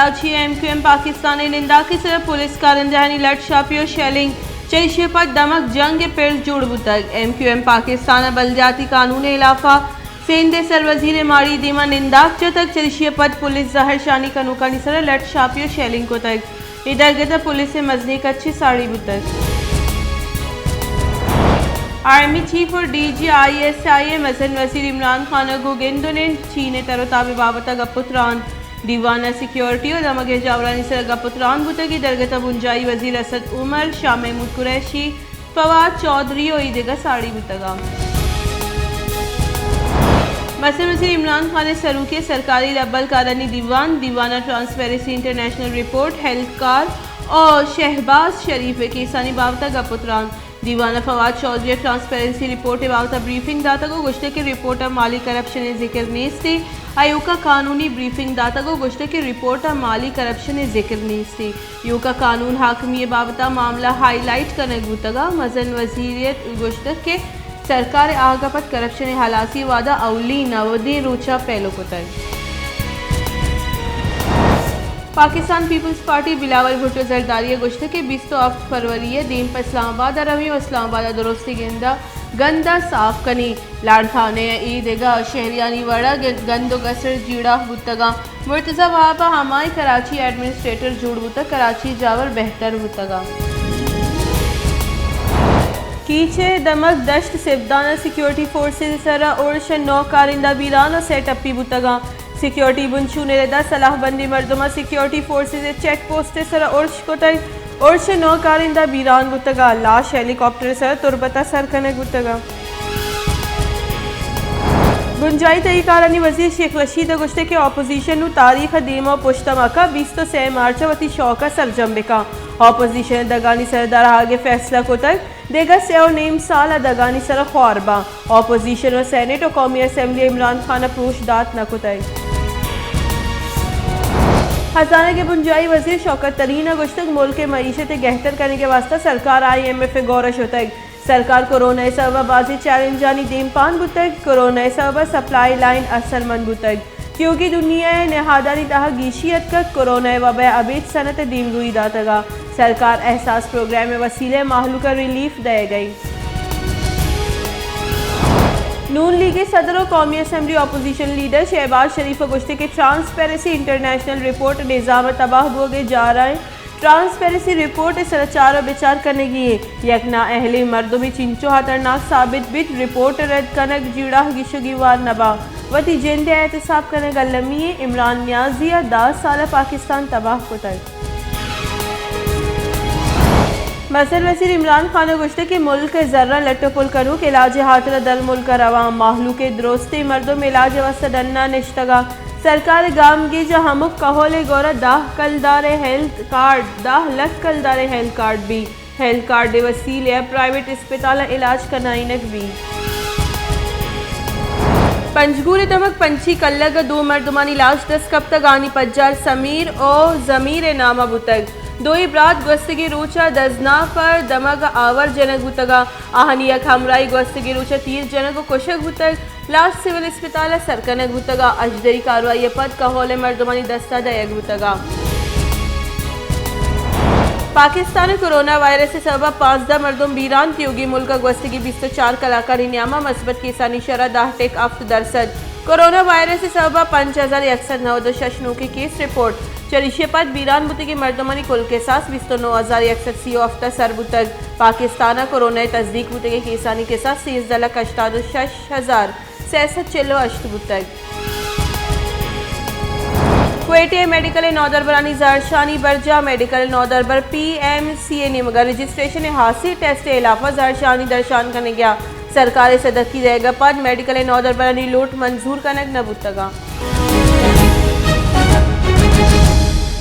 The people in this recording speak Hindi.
कराची MQM पाकिस्तानी निंदा की सिर्फ पुलिस कारंजानी लट शापियो शेलिंग चरिशे पर दमक जंग पेड़ जुड़ बुतक MQM पाकिस्तान बलदियाती कानून इलाफा सेंधे सरवजीर मारी दीमा निंदाक तक चरिशे पर पुलिस जहर शानी कनूकानी सर लट शापियो शेलिंग को तक इधर पुलिस से मजनी कच्ची साड़ी बुतक आर्मी चीफ और DG ISIM हसन वसीर इमरान खान को गेंदों ने चीने तरोताबे बाबत गपुत्रान दीवाना सिक्योरिटी और दमगे जावरानी सर गपुत्रान बुत की दरगता बुंजाई वजीर असद उमर शाह महमूद कुरैशी फवाद चौधरी और ईदेगा साड़ी बुतगा मसलन वजीर इमरान खान ने सरू के सरकारी लब्बल कारनी दीवाना ट्रांसपेरेंसी इंटरनेशनल रिपोर्ट हेल्थ कार और शहबाज शरीफ केसानी बाबता गपुत्रान दीवाना फवाद चौधरी ट्रांसपेरेंसी रिपोर्ट बाबता ब्रीफिंग दाता को गुश्ते के रिपोर्ट माली करप्शन जिक्र नेस्ते आयोका कानूनी ब्रीफिंग दाता को गुश्ते के रिपोर्ट माली करप्शन जिक्र नेस्ते योका कानून हाकमी बाबता मामला हाईलाइट करने गुतगा मजन वजीरियत गुश्ते के सरकार आगापत करप्शन हलासी वादा अवली नवदे रोचा पहलो को तक पाकिस्तान पीपल्स पार्टी बिलावल भुट्टो जरदारी गुश्त के 20 फरवरी दिन पर इस्लामाबाद रवी और इस्लामाबाद दुरुस्ती गंदा साफ कनी लाड़खाने ईदेगा शहरियानी वड़ा गंदो गसर जीड़ा बुतगा मुर्तज़ा वहाबा हमाई कराची एडमिनिस्ट्रेटर जुड़ बुतक कराची जावर बेहतर बुतगा कीचे दमक दश्त सिबदाना सिक्योरिटी फोर्सेस सरा उर्श नौ कारिंदा बीरान सेटअपी बुतगा सिक्योरिटी बुंशू नेदा सलाहबंदी मर्दमा सिक्योरिटी फोर्सेस चेक पोस्ट सर उर्श को तक उर्श नौ कारिंदा बीरान गुतगा लाश हेलीकॉप्टर सर तुरबता सर कने गुतगा गुंजाई तरीकारानी वजीर शेख रशीद गुश्ते के ऑपोजिशन तारीख दीमा पुश्तमका 20 मार्च वती शौका सरजम्बिका ऑपोजिशन दगानी सरदार आगे फैसला को तक देगा से नेम साल दगानी सर ख्वारबा ऑपोजिशन और सेनेट और कौमी असम्बली इमरान खान अप्रोच दात न कुतई खजाना के बुंजाई वजीर शौकत तरीन गुश्तक मुल्क के मईशत बेहतर करने के वास्ते सरकार IMF गौरश होता है सरकार कोरोना सबब बाजी चैलेंज जानी देमपान बुतक कोरोना सबब सप्लाई लाइन असरमंद बुतक क्योंकि दुनिया नहादारी तह गीशियत का कोरोना वबा अबीद सनत दीमगुई दातगा सरकार एहसास प्रोग्राम में वसीले माहलू का रिलीफ दे गई नून लीग के सदर और कौमी असम्बली अपोजिशन लीडर शहबाज शरीफ गुश्ते के ट्रांसपेरेंसी इंटरनेशनल रिपोर्ट निज़ाम तबाह हो गए जा रहा है ट्रांसपेरेंसी रिपोर्ट सरचार और विचार करने की यकना अहले मर्दों में चिंचो खतरनाक साबित बित रिपोर्ट रद्द कनक जीड़ा गिशुगीवार नबा वती जिंदे एहतसाब करने गलमी इमरान न्याजिया 10 साल पाकिस्तान तबाह को तक मसल वसीर इमरान खान गुश्ते के मुल्क जर्रा लट्टोपुल करू के इलाज हाथर दल मुल्क रवा माहलू के दुरुस्ती मर्दों में इलाज वसदन्ना निश्तगा सरकार गामगी जो हमुक कहोले गौरा दाह कलदारे हेल्थ कार्ड दाह लख कलदारे हेल्थ कार्ड भी हेल्थ कार्ड दे वसीले प्राइवेट अस्पताल इलाज करनाइनक भी पंजगूर दमक पंछी कल्लग 2 मर्दमानी लाश 10 कब तक आनी पज्जार समीर और जमीर नामा बुतक दो इब्रात गोस्तगी रूचा दजना पर दमग आवर जनक बुतगा आहनिया खमराई गोस्तगी रूचा 30 जनक कुशक बुतक लाश सिविल अस्पताल सरकनक बुतगा अजदरी कार्रवाई पद कहोले मर्दमानी दस्ता दयक बुतगा पाकिस्तान कोरोना वायरस से सबब 15 मर्दों बीरान त्योगी मुल्क गोस्तगी 24 कलाकारी न्यामा मस्बत केसानी शरा दाह टेक अफ्त दरसद कोरोना वायरस से सबब 5109 के केस रिपोर्ट चरिशे पद बीरान बुते के मर्दमानी कुल के साथ 29,180 अफ्ता सरबुतक पाकिस्तान कोरोना तस्दीक बुते के केसानी के साथ 13,68,000 चिल्लो अश्तबुतक क्वेटे मेडिकल नौदरबरानी जरशानी बरजा मेडिकल नौदरबर PMCA ने मगर रजिस्ट्रेशन हासिल टेस्ट इलाफा जरशानी दर्शान करने गया सरकारी सदक की रहेगा पद मेडिकल नौदरबरानी लूट मंजूर कनक न बुतगा